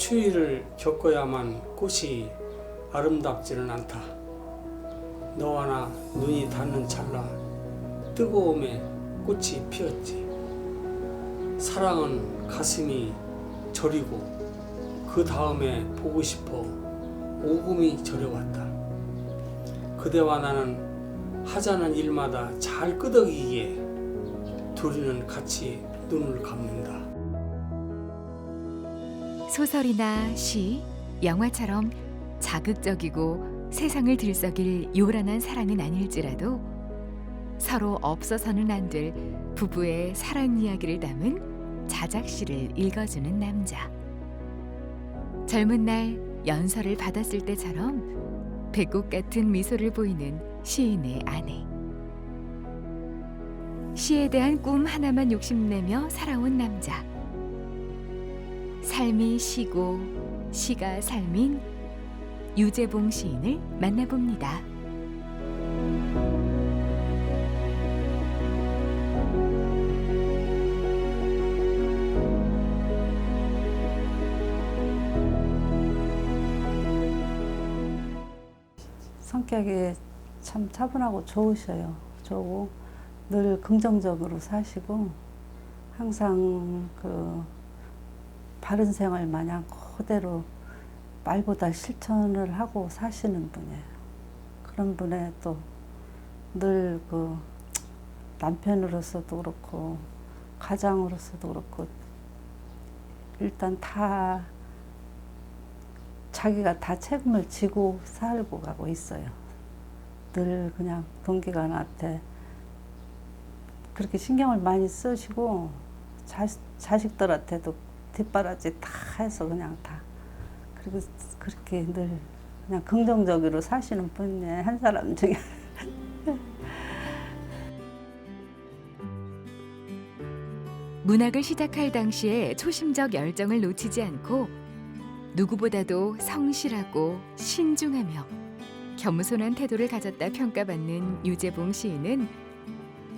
추위를 겪어야만 꽃이 아름답지는 않다. 너와 나 눈이 닿는 찰나 뜨거움에 꽃이 피었지. 사랑은 가슴이 저리고 그 다음에 보고 싶어 오금이 저려왔다. 그대와 나는 하자는 일마다 잘 끄덕이기에 둘이는 같이 눈을 감는다. 소설이나 시, 영화처럼 자극적이고 세상을 들썩일 요란한 사랑은 아닐지라도 서로 없어서는 안 될 부부의 사랑 이야기를 담은 자작시를 읽어주는 남자. 젊은 날 연서를 받았을 때처럼 배꽃 같은 미소를 보이는 시인의 아내. 시에 대한 꿈 하나만 욕심내며 살아온 남자. 삶이 시고 시가 삶인 유재봉 시인을 만나봅니다. 성격이 참 차분하고 좋으셔요. 좋고 늘 긍정적으로 사시고 항상 바른 생활 마냥 그대로 말보다 실천을 하고 사시는 분이에요. 그런 분의 또 늘 남편으로서도 그렇고 가장으로서도 그렇고 일단 다 자기가 다 책임을 지고 살고 가고 있어요. 늘 그냥 동기간한테 그렇게 신경을 많이 쓰시고 자식들한테도 뒷바라지 다 해서 그냥 다 그리고 그렇게 늘 그냥 긍정적으로 사시는 분의 한 사람 중에 문학을 시작할 당시에 초심적 열정을 놓치지 않고 누구보다도 성실하고 신중하며 겸손한 태도를 가졌다 평가받는 유재봉 시인은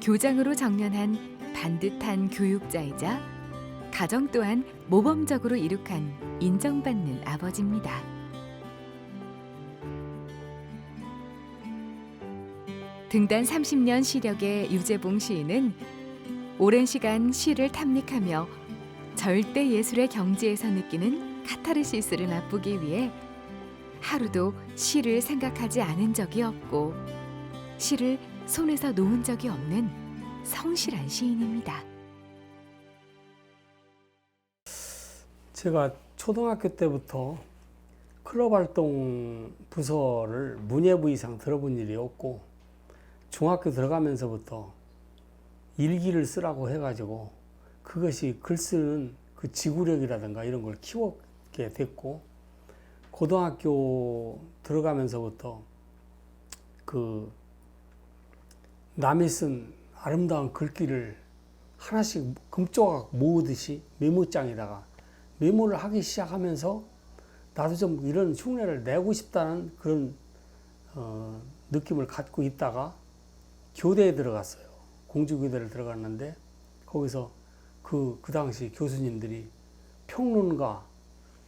교장으로 정년한 반듯한 교육자이자 가정 또한 모범적으로 이룩한 인정받는 아버지입니다. 등단 30년 시력의 유재봉 시인은 오랜 시간 시를 탐닉하며 절대 예술의 경지에서 느끼는 카타르시스를 맛보기 위해 하루도 시를 생각하지 않은 적이 없고 시를 손에서 놓은 적이 없는 성실한 시인입니다. 제가 초등학교 때부터 클럽 활동 부서를 문예부 이상 들어본 일이 없고 중학교 들어가면서부터 일기를 쓰라고 해가지고 그것이 글 쓰는 그 지구력이라든가 이런 걸 키웠게 됐고 고등학교 들어가면서부터 남이 쓴 아름다운 글귀를 하나씩 금조각 모으듯이 메모장에다가 메모를 하기 시작하면서 나도 좀 이런 흉내를 내고 싶다는 그런 느낌을 갖고 있다가 교대에 들어갔어요. 공주교대를 들어갔는데 거기서 그 당시 교수님들이 평론가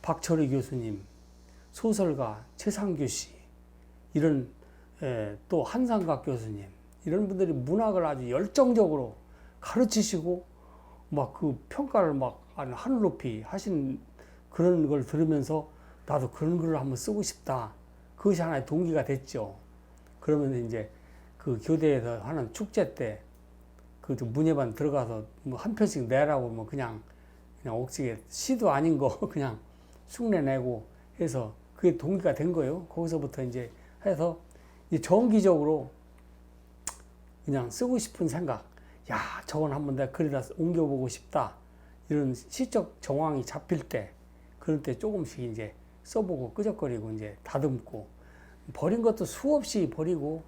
박철희 교수님, 소설가 최상규 씨, 이런 또 한상각 교수님 이런 분들이 문학을 아주 열정적으로 가르치시고 막 그 평가를 막 하늘 높이 하신 그런 걸 들으면서 나도 그런 글을 한번 쓰고 싶다. 그것이 하나의 동기가 됐죠. 그러면 이제 그 교대에서 하는 축제 때 그 문예반 들어가서 뭐 한 편씩 내라고 뭐 그냥 옥지게 시도 아닌 거 그냥 흉내 내고 해서 그게 동기가 된 거예요. 거기서부터 이제 해서 이제 정기적으로 그냥 쓰고 싶은 생각, 야, 저건 한번 내가 글에다 옮겨보고 싶다. 이런 시적 정황이 잡힐 때, 그럴 때 조금씩 이제 써보고 끄적거리고 이제 다듬고, 버린 것도 수없이 버리고,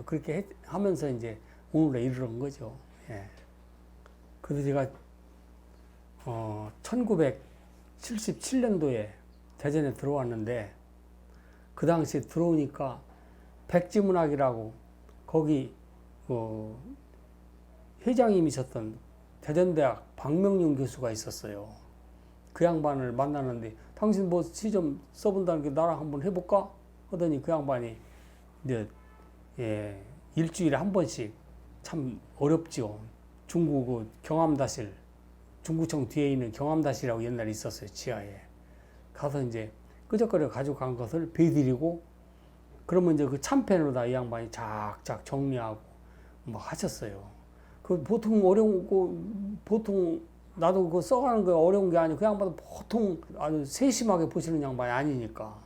그렇게 하면서 이제 오늘에 이르는 거죠. 그래서 제가 1977년도에 대전에 들어왔는데, 그 당시에 들어오니까 백지문학이라고 거기 회장님이셨던 대전대학 박명윤 교수가 있었어요. 그 양반을 만나는데 당신 뭐 시 좀 써본다는 게 나랑 한번 해볼까? 하더니 그 양반이 이제 일주일에 한 번씩 참 어렵지요. 중구 그 경암다실 중구청 뒤에 있는 경암다실이라고 옛날에 있었어요. 지하에 가서 이제 끄적거려 가지고 간 것을 배드리고 그러면 이제 그 참펜으로다 이 양반이 작작 정리하고 뭐 하셨어요. 그 보통 어려운 거 보통 나도 그거 써가는 거 어려운 게 아니고 그 양반은 보통 아주 세심하게 보시는 양반이 아니니까.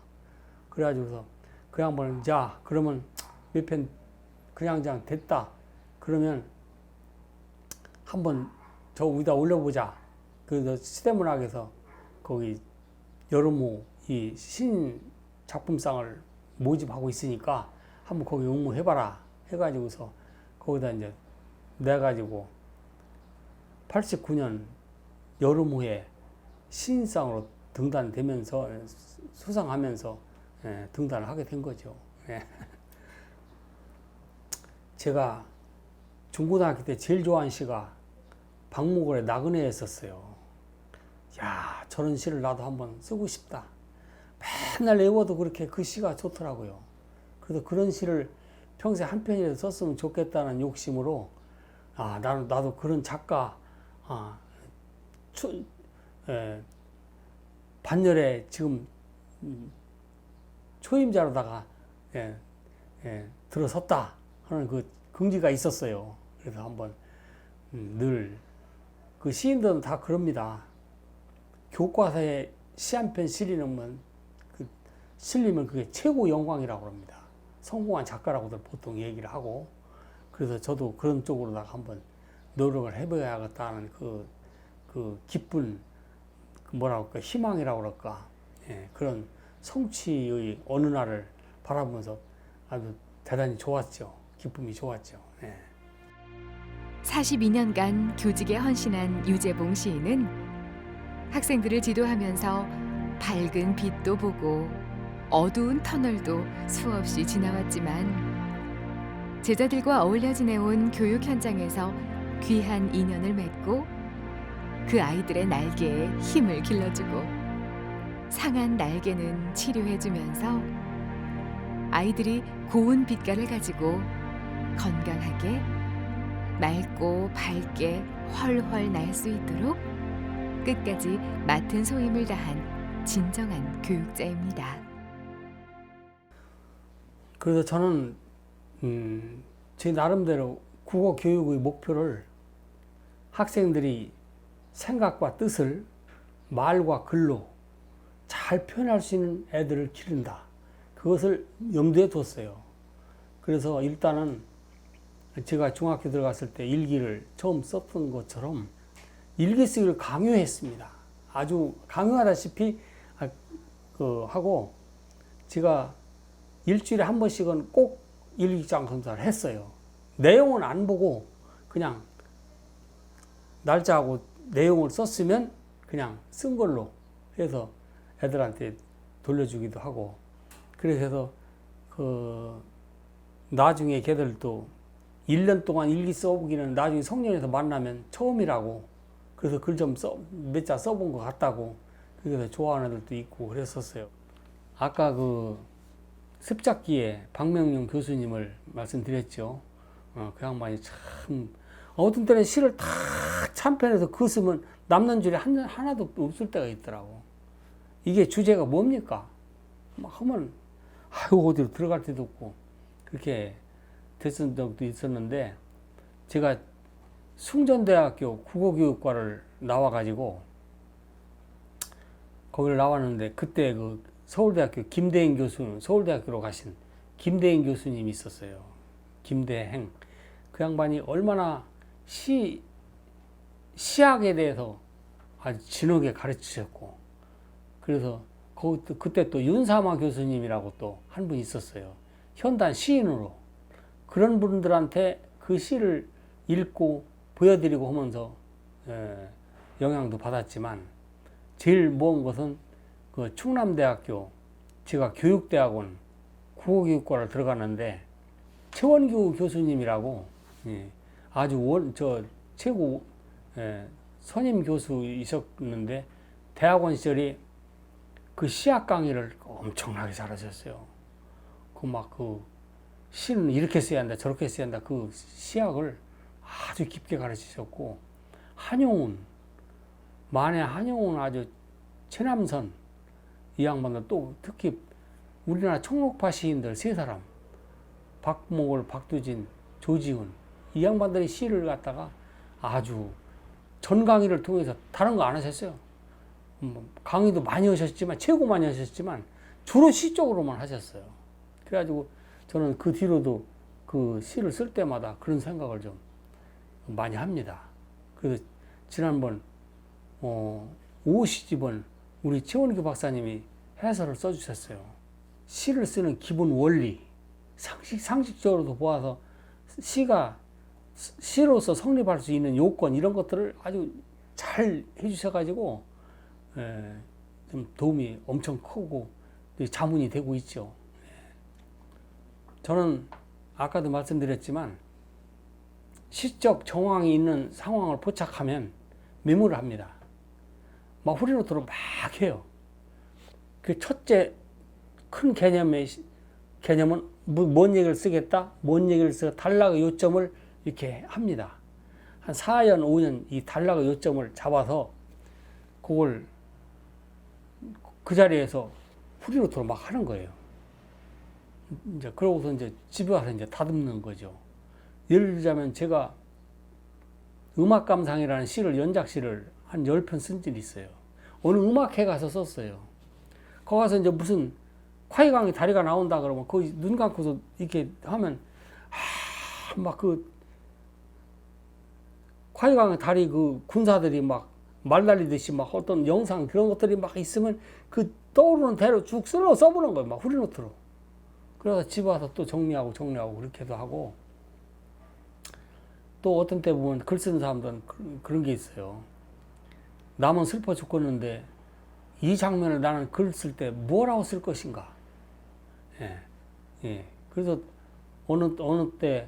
그래가지고서 그 양반은 자 그러면 몇 편 그냥 됐다. 그러면 한번 저 위다 올려보자. 그래서 시대문학에서 거기 여름호 이 신 작품상을 모집하고 있으니까 한번 거기 응모해봐라. 해가지고서 거기다 이제 내가지고 89년 여름호에 신인상으로 등단되면서 수상하면서 등단을 하게 된 거죠. 제가 중고등학교 때 제일 좋아하는 시가 박목월의 나그네였었어요. 야, 저런 시를 나도 한번 쓰고 싶다. 맨날 외워도 그렇게 그 시가 좋더라고요. 그래서 그런 시를 평생 한 편이라도 썼으면 좋겠다는 욕심으로 나도 그런 작가 반열에 지금 초임자로다가 들어섰다 하는 그 긍지가 있었어요. 그래서 한번 늘 그 시인들은 다 그럽니다. 교과서에 시 한 편 실리면 실리면 그게 최고 영광이라고 합니다. 성공한 작가라고들 보통 얘기를 하고 그래서 저도 그런 쪽으로다가 한번 노력을 해봐야겠다는 그 기쁜 뭐라고 할까 희망이라고 그럴까 그런 성취의 어느 날을 바라보면서 아주 대단히 좋았죠. 기쁨이 좋았죠. 42년간 교직에 헌신한 유재봉 시인은 학생들을 지도하면서 밝은 빛도 보고 어두운 터널도 수없이 지나왔지만 제자들과 어울려 지내온 교육 현장에서 귀한 인연을 맺고 그 아이들의 날개에 힘을 길러주고 상한 날개는 치료해주면서 아이들이 고운 빛깔을 가지고 건강하게 맑고 밝게 훨훨 날 수 있도록 끝까지 맡은 소임을 다한 진정한 교육자입니다. 그래서 저는 제 나름대로 국어 교육의 목표를 학생들이 생각과 뜻을 말과 글로 잘 표현할 수 있는 애들을 기른다. 그것을 염두에 뒀어요. 그래서 일단은 제가 중학교 들어갔을 때 일기를 처음 썼던 것처럼 일기 쓰기를 강요했습니다. 아주 강요하다시피 하고 제가 일주일에 한 번씩은 꼭 일기장 검사를 했어요. 내용은 안 보고 그냥 날짜하고 내용을 썼으면 그냥 쓴 걸로 해서 애들한테 돌려주기도 하고 그래서 나중에 걔들도 1년 동안 일기 써보기는 나중에 성년에서 만나면 처음이라고 그래서 글 좀 몇 자 써본 것 같다고 그래서 좋아하는 애들도 있고 그랬었어요. 아까 그 습작기에 박명용 교수님을 말씀드렸죠. 그 양반이 참 어떤 때는 시를 다 참편해서 그 쓰면 남는 줄이 하나도 없을 때가 있더라고. 이게 주제가 뭡니까? 막 하면 어디로 들어갈 데도 없고 그렇게 됐던 적도 있었는데 제가 숭전대학교 국어교육과를 나와가지고 거기를 나왔는데 그때 그 서울대학교 김대행 교수 서울대학교로 가신 김대행 교수님이 있었어요. 김대행 그 양반이 얼마나 시학에 대해서 아주 진하게 가르치셨고 그래서 그때 또 윤사마 교수님이라고 또 한 분 있었어요. 현단 시인으로 그런 분들한테 그 시를 읽고 보여드리고 하면서 영향도 받았지만 제일 모은 것은 그 충남대학교 제가 교육대학원 국어교육과를 들어갔는데 최원규 교수님이라고 아주 최고 선임 교수이셨는데 대학원 시절에 그 시학 강의를 엄청나게 잘하셨어요. 그 시는 이렇게 써야 한다, 저렇게 써야 한다. 그 시학을 아주 깊게 가르치셨고, 한용운, 만해 한용운 아주 최남선 이 양반들, 또 특히 우리나라 청록파 시인들 세 사람, 박목월, 박두진, 조지훈, 이 양반들의 시를 갖다가 아주 전 강의를 통해서 다른 거 안 하셨어요. 강의도 많이 하셨지만, 최고 많이 하셨지만 주로 시 쪽으로만 하셨어요. 그래가지고 저는 그 뒤로도 그 시를 쓸 때마다 그런 생각을 좀 많이 합니다. 그래서 지난번 5시집은 우리 최원기 박사님이 해설을 써주셨어요. 시를 쓰는 기본 원리, 상식적으로도 보아서 시가 시로서 성립할 수 있는 요건, 이런 것들을 아주 잘 해주셔가지고 좀 도움이 엄청 크고 자문이 되고 있죠. 저는 아까도 말씀드렸지만 시적 정황이 있는 상황을 포착하면 메모를 합니다. 막 후리노트로 막 해요. 그 첫째 큰 개념은 뭔 얘기를 쓰겠다, 뭔 얘기를 쓰고 단락의 요점을 이렇게 합니다. 한 4년, 5년 이 단락의 요점을 잡아서 그걸 그 자리에서 후리노트로 막 하는 거예요. 이제 그러고서 이제 집에 와서 이제 다듬는 거죠. 예를 들자면 제가 음악감상이라는 시를, 연작시를 한 10편 쓴 적이 있어요. 어느 음악회 가서 썼어요. 거기 가서 이제 무슨 콰이강의 다리가 나온다 그러면 거기 눈 감고서 이렇게 하면 막 그 콰이강의 다리 그 군사들이 막 말달리듯이 막 어떤 영상 그런 것들이 막 있으면 그 떠오르는 대로 쭉 써보는 거예요. 막 후리노트로. 그래서 집에 와서 또 정리하고 그렇게도 하고, 또 어떤 때 보면 글 쓰는 사람들은 그런 게 있어요. 남은 슬퍼 죽겠는데 이 장면을 나는 글 쓸 때 뭐라고 쓸 것인가. 그래서 어느 때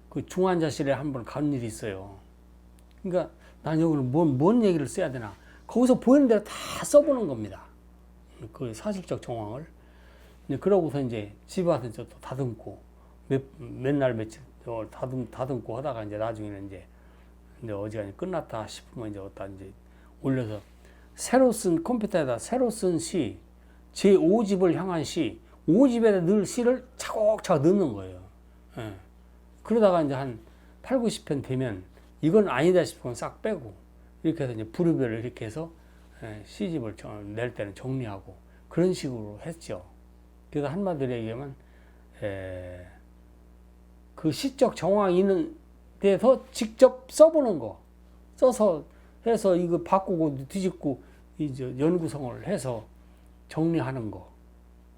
그 중환자실에 한번 간 일이 있어요. 그러니까 난 여기를 뭔 얘기를 써야 되나. 거기서 보이는 대로 다 써보는 겁니다. 그 사실적 정황을. 그러고서 이제 집에 와서 또 다듬고, 맨날 며칠 다듬고 하다가 이제 나중에는 이제 어지간히 끝났다 싶으면 이제 어디다 이제 올려서 컴퓨터에다 새로 쓴 시, 제5집을 향한 시, 5집에다 늘 시를 차곡차곡 넣는 거예요. 그러다가 이제 한 8, 90편 되면 이건 아니다 싶으면 싹 빼고, 이렇게 해서 이제 부류별로 이렇게 해서 시집을 낼 때는 정리하고, 그런 식으로 했죠. 그래서 한마디로 얘기하면 그 시적 정황이 있는 데서 직접 써보는 거, 써서 해서 이거 바꾸고 뒤집고 이제 연구성을 해서 정리하는 거,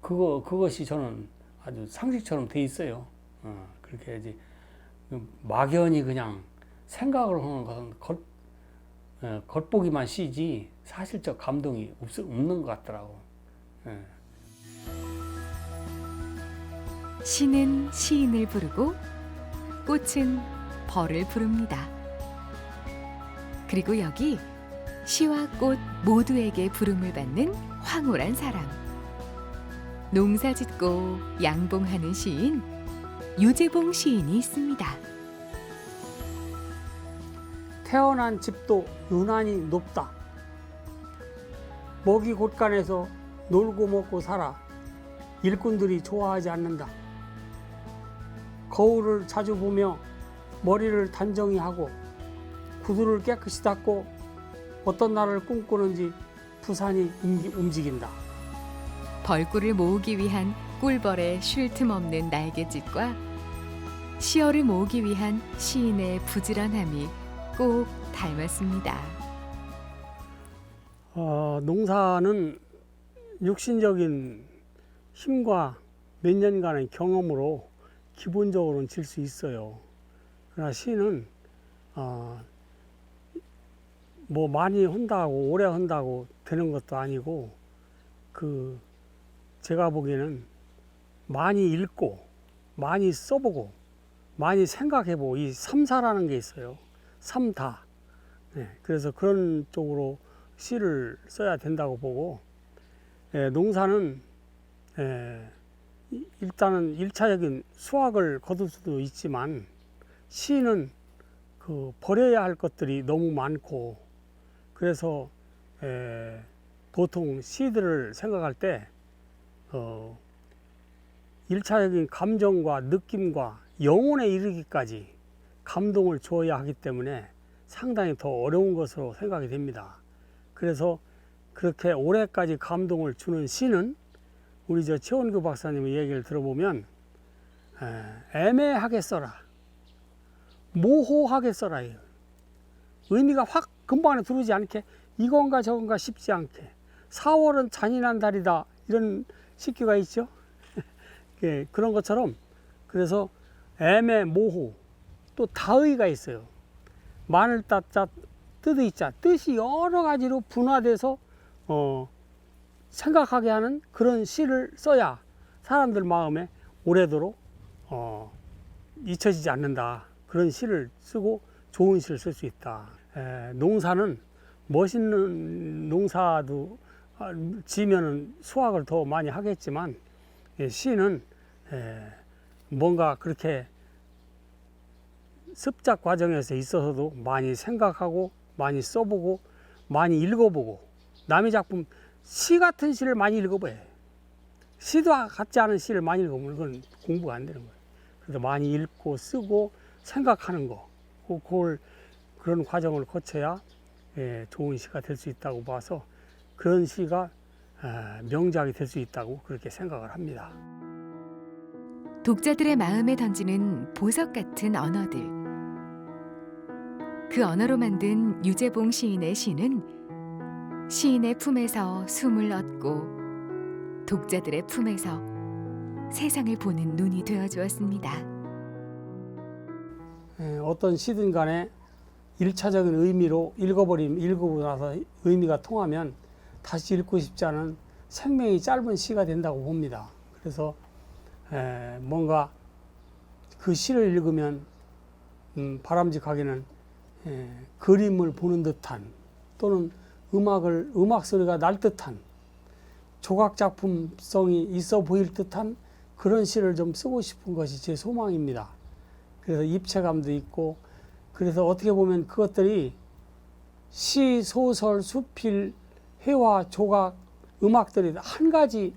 그것이 저는 아주 상식처럼 돼 있어요. 그렇게 해야지 막연히 그냥 생각을 하는 것은 겉보기만 시지 사실적 감동이 없는 것 같더라고. 시는 시인을 부르고 꽃은 벌을 부릅니다. 그리고 여기 시와 꽃 모두에게 부름을 받는 황홀한 사람, 농사짓고 양봉하는 시인 유재봉 시인이 있습니다. 태어난 집도 유난히 높다. 먹이 곳간에서 놀고 먹고 살아 일꾼들이 좋아하지 않는다. 거울을 자주 보며 머리를 단정히 하고 구두를 깨끗이 닦고 어떤 날을 꿈꾸는지 부산이 움직인다. 벌꿀을 모으기 위한 꿀벌의 쉴 틈 없는 날갯짓과 시어를 모으기 위한 시인의 부지런함이 꼭 닮았습니다. 농사는 육신적인 힘과 몇 년간의 경험으로 기본적으로는 질 수 있어요. 그러나 시는 뭐 많이 한다고 오래 한다고 되는 것도 아니고, 제가 보기에는 많이 읽고 많이 써보고 많이 생각해보고 이 삼사라는 게 있어요. 삼다. 그래서 그런 쪽으로 시를 써야 된다고 보고, 농사는 일단은 일차적인 수확을 거둘 수도 있지만 시는 그 버려야 할 것들이 너무 많고, 그래서 보통 시들을 생각할 때 일차적인 감정과 느낌과 영혼에 이르기까지 감동을 주어야 하기 때문에 상당히 더 어려운 것으로 생각이 됩니다. 그래서 그렇게 오래까지 감동을 주는 시는 우리 저 최원규 박사님의 얘기를 들어보면 애매하게 써라, 모호하게 써라, 의미가 확 금방 안에 들어오지 않게, 이건가 저건가 싶지 않게, 4월은 잔인한 달이다, 이런 식기가 있죠. 예, 그런 것처럼, 그래서 애매, 모호, 또 다의가 있어요. 마늘 따자, 뜻의 자, 뜻이 여러 가지로 분화돼서 생각하게 하는 그런 시를 써야 사람들 마음에 오래도록 잊혀지지 않는다. 그런 시를 쓰고 좋은 시를 쓸 수 있다. 농사는 멋있는 농사도 지면은 수확을 더 많이 하겠지만, 시는 뭔가 그렇게 습작 과정에서 있어서도 많이 생각하고 많이 써보고 많이 읽어보고, 남의 작품, 시 같은 시를 많이 읽어봐야 해요. 시도 같지 않은 시를 많이 읽어보면 그건 공부가 안 되는 거예요. 그래서 많이 읽고 쓰고 생각하는 거, 그런 과정을 거쳐야 좋은 시가 될 수 있다고 봐서, 그런 시가 명작이 될 수 있다고 그렇게 생각을 합니다. 독자들의 마음에 던지는 보석 같은 언어들. 그 언어로 만든 유재봉 시인의 시는 시인의 품에서 숨을 얻고 독자들의 품에서 세상을 보는 눈이 되어 주었습니다. 어떤 시든 간에 일차적인 의미로 읽어보고 나서 의미가 통하면 다시 읽고 싶지 않은 생명이 짧은 시가 된다고 봅니다. 그래서 뭔가 그 시를 읽으면 바람직하게는 그림을 보는 듯한, 또는 음악 소리가 날 듯한, 조각 작품성이 있어 보일 듯한 그런 시를 좀 쓰고 싶은 것이 제 소망입니다. 그래서 입체감도 있고, 그래서 어떻게 보면 그것들이 시, 소설, 수필, 회화, 조각, 음악들이 한 가지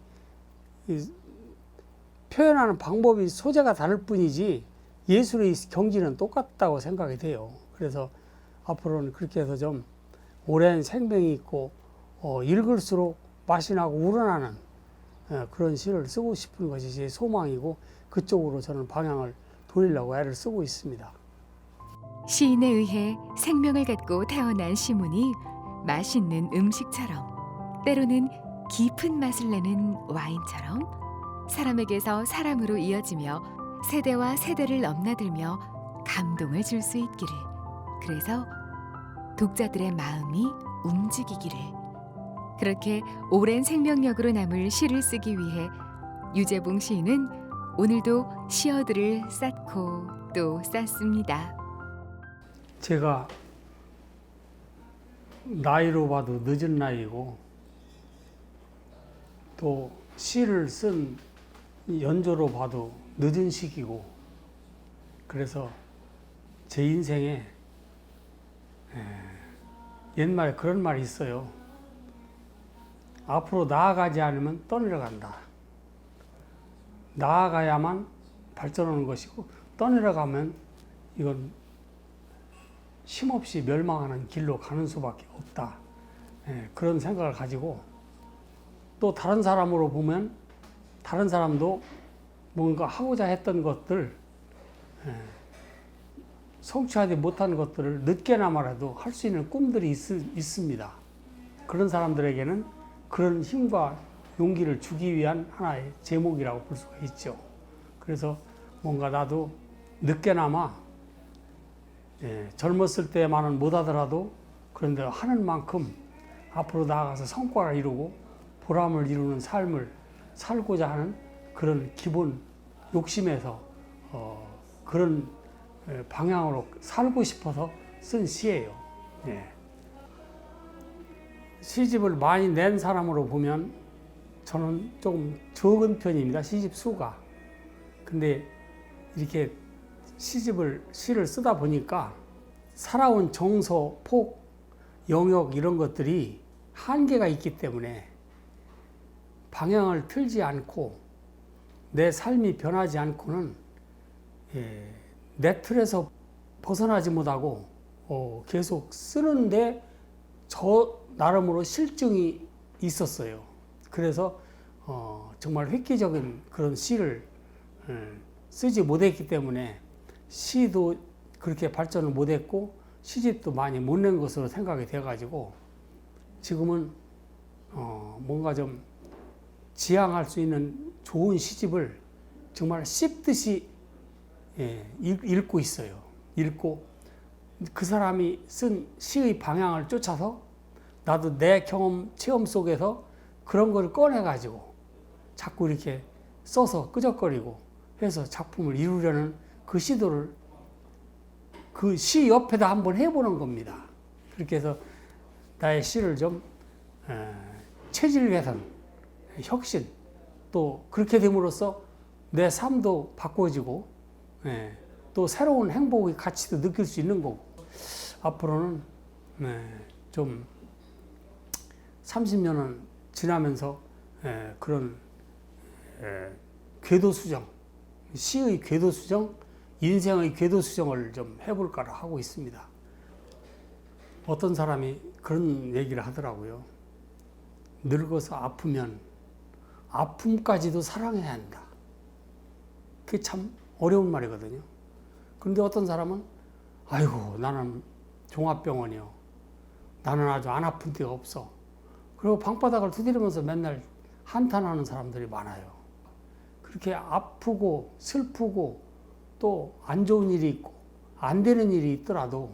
표현하는 방법이, 소재가 다를 뿐이지 예술의 경지는 똑같다고 생각이 돼요. 그래서 앞으로는 그렇게 해서 좀 오랜 생명이 있고 읽을수록 맛이 나고 우러나는 그런 시를 쓰고 싶은 것이 제 소망이고, 그쪽으로 저는 방향을 돌리려고 애를 쓰고 있습니다. 시인에 의해 생명을 갖고 태어난 시문이 맛있는 음식처럼, 때로는 깊은 맛을 내는 와인처럼 사람에게서 사람으로 이어지며 세대와 세대를 넘나들며 감동을 줄 수 있기를, 그래서 독자들의 마음이 움직이기를, 그렇게 오랜 생명력으로 남을 시를 쓰기 위해 유재봉 시인은 오늘도 시어들을 쌓고 또 쌓습니다. 제가 나이로 봐도 늦은 나이고, 또 시를 쓴 연조로 봐도 늦은 시기고, 그래서 제 인생에 옛말에 그런 말이 있어요. 앞으로 나아가지 않으면 떠내려간다. 나아가야만 발전하는 것이고, 떠내려가면 이건 쉼없이 멸망하는 길로 가는 수밖에 없다. 그런 생각을 가지고, 또 다른 사람으로 보면 다른 사람도 뭔가 하고자 했던 것들, 성취하지 못한 것들을 늦게나마라도 할 수 있는 꿈들이 있습니다. 그런 사람들에게는 그런 힘과 용기를 주기 위한 하나의 제목이라고 볼 수가 있죠. 그래서 뭔가 나도 늦게나마 젊었을 때만은 못하더라도, 그런데 하는 만큼 앞으로 나아가서 성과를 이루고 보람을 이루는 삶을 살고자 하는 그런 기본 욕심에서 그런 방향으로 살고 싶어서 쓴 시예요. 시집을 많이 낸 사람으로 보면 저는 조금 적은 편입니다. 시집 수가. 근데 이렇게 시를 쓰다 보니까 살아온 정서, 폭, 영역 이런 것들이 한계가 있기 때문에 방향을 틀지 않고 내 삶이 변하지 않고는 내 틀에서 벗어나지 못하고 계속 쓰는데 저 나름으로 실증이 있었어요. 그래서 정말 획기적인 그런 시를 쓰지 못했기 때문에 시도 그렇게 발전을 못했고 시집도 많이 못 낸 것으로 생각이 돼가지고 지금은 뭔가 좀 지향할 수 있는 좋은 시집을 정말 씹듯이 읽고 있어요. 읽고 그 사람이 쓴 시의 방향을 쫓아서 나도 내 경험, 체험 속에서 그런 걸 꺼내가지고 자꾸 이렇게 써서 끄적거리고 해서 작품을 이루려는 그 시도를 그 시 옆에다 한번 해보는 겁니다. 그렇게 해서 나의 시를 좀 체질 개선, 혁신, 또 그렇게 됨으로써 내 삶도 바꿔지고 또 새로운 행복의 가치도 느낄 수 있는 거고 앞으로는 좀 30년은 지나면서 그런 궤도수정, 시의 궤도수정, 인생의 궤도수정을 좀 해볼까 하고 있습니다. 어떤 사람이 그런 얘기를 하더라고요. 늙어서 아프면 아픔까지도 사랑해야 한다. 그게 참 어려운 말이거든요. 그런데 어떤 사람은 아이고 나는 종합병원이요. 나는 아주 안 아픈 데가 없어. 그리고 방바닥을 두드리면서 맨날 한탄하는 사람들이 많아요. 그렇게 아프고 슬프고 또 안 좋은 일이 있고 안 되는 일이 있더라도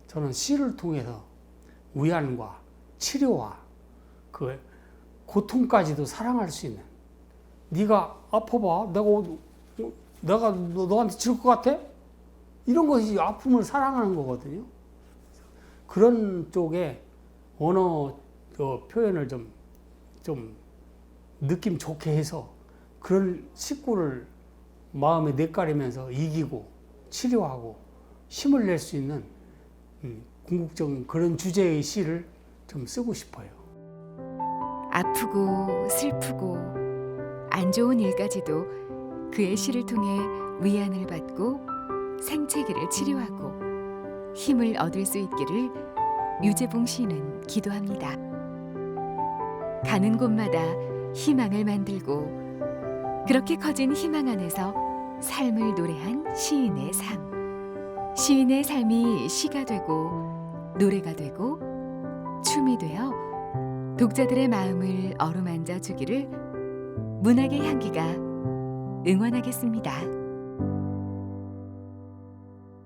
저는 시를 통해서 위안과 치료와 그 고통까지도 사랑할 수 있는 네가 아파봐 내가 너한테 질 것 같아? 이런 것이 아픔을 사랑하는 거거든요. 그런 쪽에 언어 표현을 좀 느낌 좋게 해서 그런 식구를 마음에 내가리면서 이기고 치료하고 힘을 낼 수 있는 궁극적인 그런 주제의 시를 좀 쓰고 싶어요. 아프고 슬프고 안 좋은 일까지도 그의 시를 통해 위안을 받고 생채기를 치료하고 힘을 얻을 수 있기를 유재봉 시인은 기도합니다. 가는 곳마다 희망을 만들고 그렇게 커진 희망 안에서 삶을 노래한 시인의 삶. 시인의 삶이 시가 되고 노래가 되고 춤이 되어 독자들의 마음을 어루만져 주기를 문학의 향기가 응원하겠습니다.